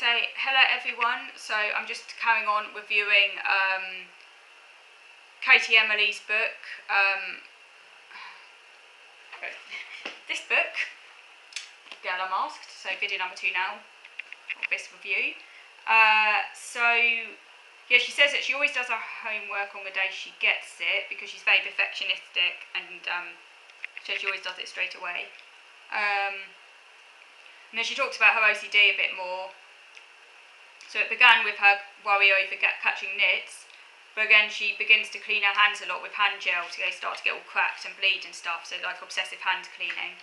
say hello everyone. So I'm just carrying on reviewing Katie Emily's book. This book, unmasked. So video number 2 now of this review. Yeah, she says that she always does her homework on the day she gets it because she's very perfectionistic, and so she always does it straight away. And then she talks about her OCD a bit more. So it began with her worry over catching nits, but again she begins to clean her hands a lot with hand gel, so they start to get all cracked and bleed and stuff, so like obsessive hand cleaning.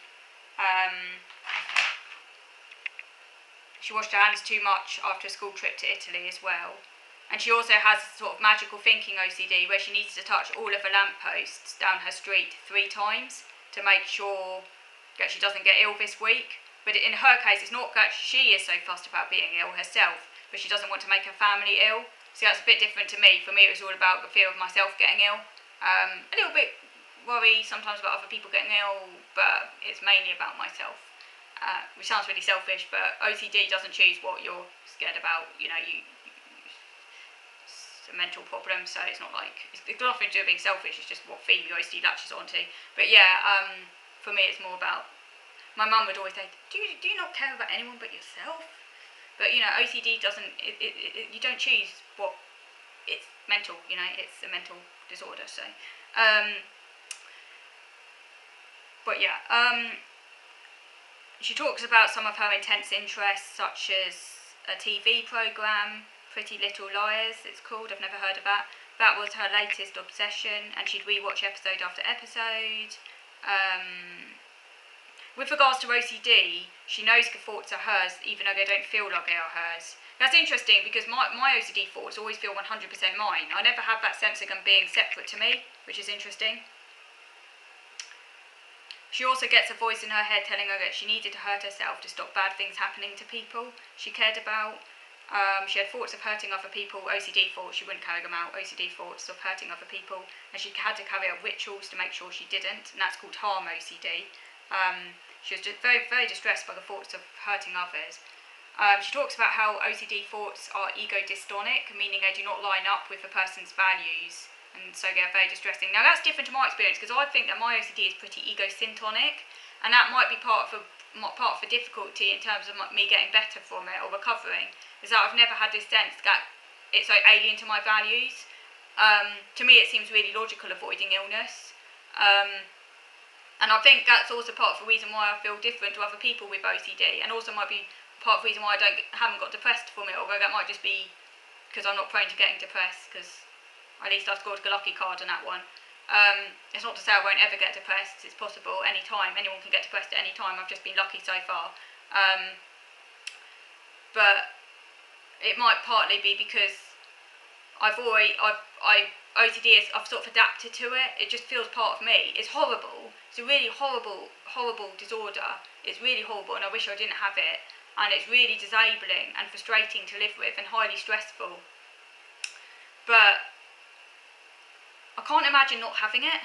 She washed her hands too much after a school trip to Italy as well. And she also has sort of magical thinking OCD where she needs to touch all of the lampposts down her street 3 times to make sure that she doesn't get ill this week. But in her case, it's not that she is so fussed about being ill herself, but she doesn't want to make her family ill. So that's a bit different to me. For me, it was all about the fear of myself getting ill. A little bit worry sometimes about other people getting ill, but it's mainly about myself. Which sounds really selfish, but OCD doesn't choose what you're scared about. You know, it's a mental problem, so it's not like it's got nothing to do with being selfish. It's just what theme your OCD latches onto. But yeah, for me, it's more about. My mum would always say, "Do you not care about anyone but yourself?" But you know, OCD doesn't. You don't choose what. It's mental. You know, it's a mental disorder. So, but yeah, she talks about some of her intense interests, such as a TV program, Pretty Little Liars. It's called. I've never heard of that. That was her latest obsession, and she'd rewatch episode after episode. With regards to OCD, she knows the thoughts are hers, even though they don't feel like they are hers. That's interesting because my OCD thoughts always feel 100% mine. I never have that sense of them being separate to me, which is interesting. She also gets a voice in her head telling her that she needed to hurt herself to stop bad things happening to people she cared about. She had thoughts of hurting other people, OCD thoughts, she wouldn't carry them out, OCD thoughts of hurting other people, and she had to carry out rituals to make sure she didn't, and that's called harm OCD. She was just very, very distressed by the thoughts of hurting others. She talks about how OCD thoughts are ego-dystonic, meaning they do not line up with a person's values, and so they're very distressing. Now that's different to my experience, because I think that my OCD is pretty ego-syntonic, and that might be part of the difficulty in terms of me getting better from it or recovering, is that I've never had this sense that it's like alien to my values. To me it seems really logical avoiding illness. And I think that's also part of the reason why I feel different to other people with OCD, and also might be part of the reason why I haven't got depressed from it, although that might just be because I'm not prone to getting depressed, because at least I scored the lucky card on that one. It's not to say I won't ever get depressed, it's possible, any time, anyone can get depressed at any time, I've just been lucky so far. But it might partly be because OCD I've sort of adapted to it. It just feels part of me. It's horrible. It's a really horrible disorder. It's really horrible, and I wish I didn't have it. And it's really disabling and frustrating to live with, and highly stressful. But I can't imagine not having it.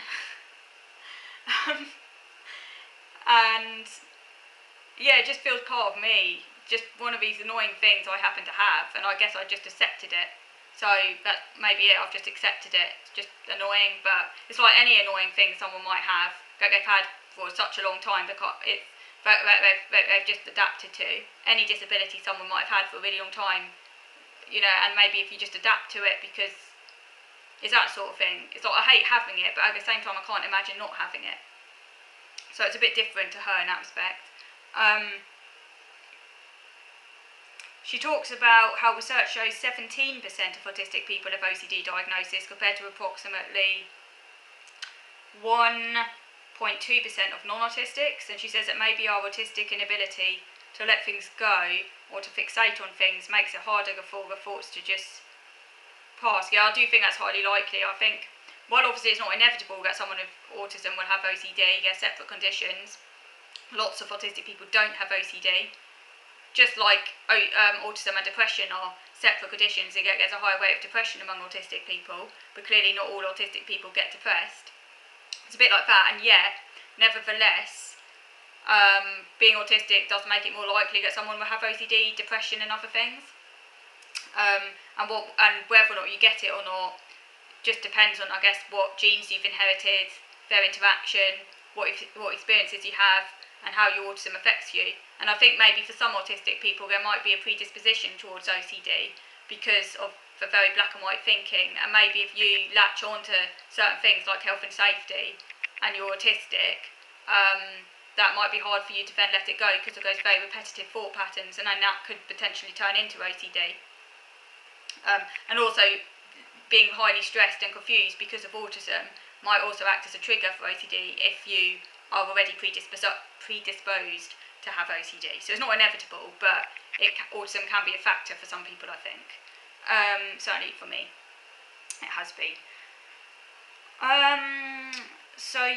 And yeah, it just feels part of me. Just one of these annoying things I happen to have, and I guess I just accepted it. So that may be it, I've just accepted it. It's just annoying, but it's like any annoying thing someone might have that they've had for such a long time because they've just adapted to. Any disability someone might have had for a really long time, you know, and maybe if you just adapt to it because it's that sort of thing. It's like I hate having it, but at the same time I can't imagine not having it. So it's a bit different to her in that respect. She talks about how research shows 17% of autistic people have OCD diagnosis compared to approximately 1.2% of non-autistics, and she says that maybe our autistic inability to let things go or to fixate on things makes it harder for the thoughts to just pass. Yeah, I do think that's highly likely. I think, well, obviously it's not inevitable that someone with autism will have OCD, they're separate conditions. Lots of autistic people don't have OCD. Just like autism and depression are separate conditions, there's a higher rate of depression among autistic people, but clearly not all autistic people get depressed. It's a bit like that, and yet, nevertheless, Being autistic does make it more likely that someone will have OCD, depression, and other things. And whether or not you get it or not just depends on, I guess, what genes you've inherited, their interaction, what experiences you have, and how your autism affects you. And I think maybe for some autistic people there might be a predisposition towards OCD because of the very black and white thinking, and maybe if you latch on to certain things like health and safety and you're autistic, that might be hard for you to then let it go because of those very repetitive thought patterns, and then that could potentially turn into OCD. And also, being highly stressed and confused because of autism might also act as a trigger for OCD if you are already predisposed to have OCD. So it's not inevitable, but autism can be a factor for some people, I think. Certainly for me, it has been. So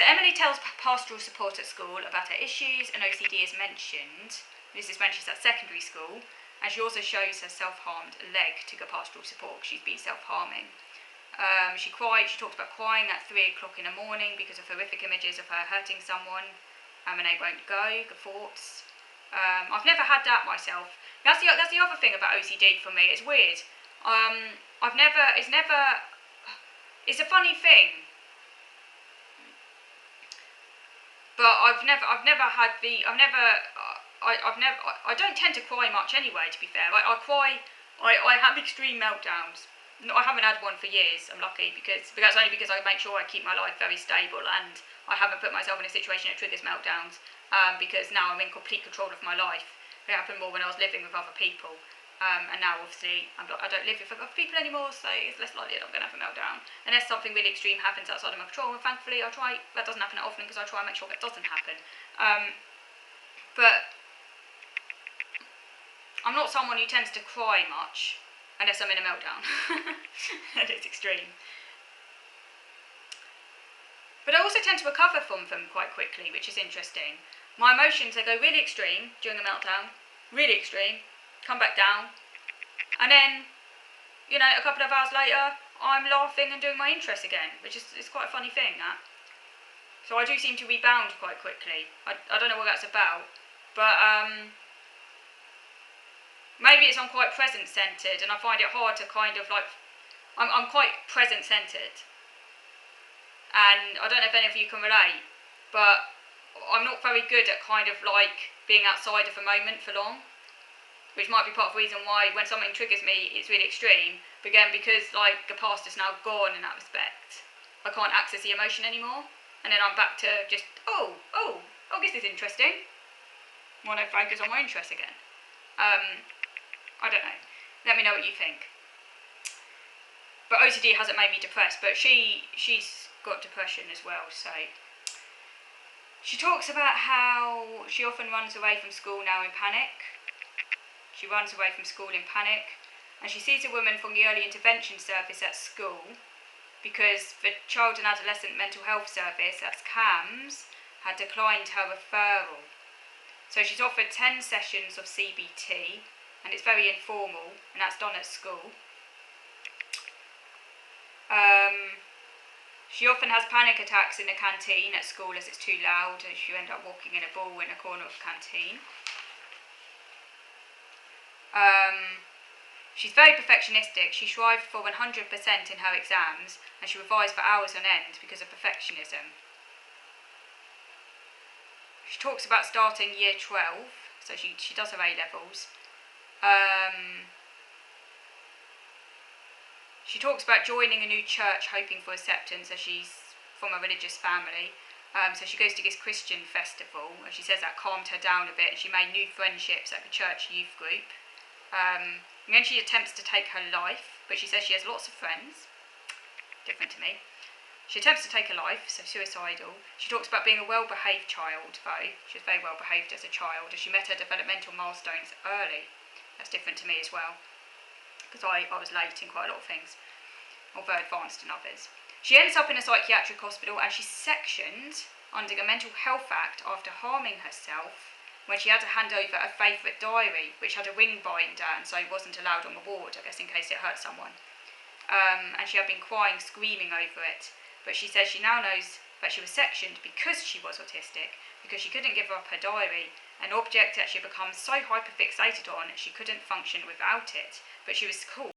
Emily tells pastoral support at school about her issues, and OCD is mentioned. This is when she's at secondary school, and she also shows her self-harmed leg to get pastoral support. She's been self-harming. She talks about crying at 3 o'clock in the morning because of horrific images of her hurting someone, and they won't go, the thoughts. I've never had that myself. That's the other thing about OCD for me. It's weird. It's a funny thing. But I don't tend to cry much anyway, to be fair. I have extreme meltdowns. I haven't had one for years, I'm lucky, but that's only because I make sure I keep my life very stable, and I haven't put myself in a situation that triggers meltdowns, because now I'm in complete control of my life. It happened more when I was living with other people. And now, obviously, I don't live with other people anymore, so it's less likely that I'm going to have a meltdown. Unless something really extreme happens outside of my control, and thankfully that doesn't happen that often because I try and make sure that doesn't happen. But I'm not someone who tends to cry much unless I'm in a meltdown. And it's extreme. But I also tend to recover from them quite quickly, which is interesting. My emotions, they go really extreme during a meltdown, really extreme, come back down, and then, a couple of hours later, I'm laughing and doing my interests again, which is quite a funny thing, that. So I do seem to rebound quite quickly. I don't know what that's about, but maybe it's I'm quite present-centred, and I find it hard to kind of I'm quite present-centred, and I don't know if any of you can relate, but I'm not very good at kind of being outside of a moment for long, which might be part of the reason why when something triggers me, it's really extreme. But again, because the past is now gone in that respect, I can't access the emotion anymore, and then I'm back to just this is interesting. Want to focus on my interests again. I don't know. Let me know what you think. But OCD hasn't made me depressed, but she's got depression as well. So she talks about how she often runs away from school now in panic. She runs away from school in panic, and she sees a woman from the Early Intervention Service at school because the Child and Adolescent Mental Health Service, that's CAMS, had declined her referral. So she's offered 10 sessions of CBT, and it's very informal, and that's done at school. She often has panic attacks in the canteen at school as it's too loud, and she ends up walking in a ball in a corner of the canteen. She's very perfectionistic. She strived for 100% in her exams, and she revised for hours on end because of perfectionism. She talks about starting year 12, so she does her A-levels. She talks about joining a new church, hoping for acceptance, as she's from a religious family. So she goes to this Christian festival, and she says that calmed her down a bit, and she made new friendships at the church youth group. And then she attempts to take her life, but she says she has lots of friends. Different to me. She attempts to take her life, so suicidal. She talks about being a well-behaved child, though. She was very well-behaved as a child, and she met her developmental milestones early. That's different to me as well, because I was late in quite a lot of things, or very advanced in others. She ends up in a psychiatric hospital, and she's sectioned under the Mental Health Act after harming herself when she had to hand over a favourite diary, which had a ring binder, and so it wasn't allowed on the ward, I guess, in case it hurt someone. And she had been crying, screaming over it. But she says she now knows but she was sectioned because she was autistic, because she couldn't give up her diary, an object that she had become so hyperfixated on she couldn't function without it. But she was cool.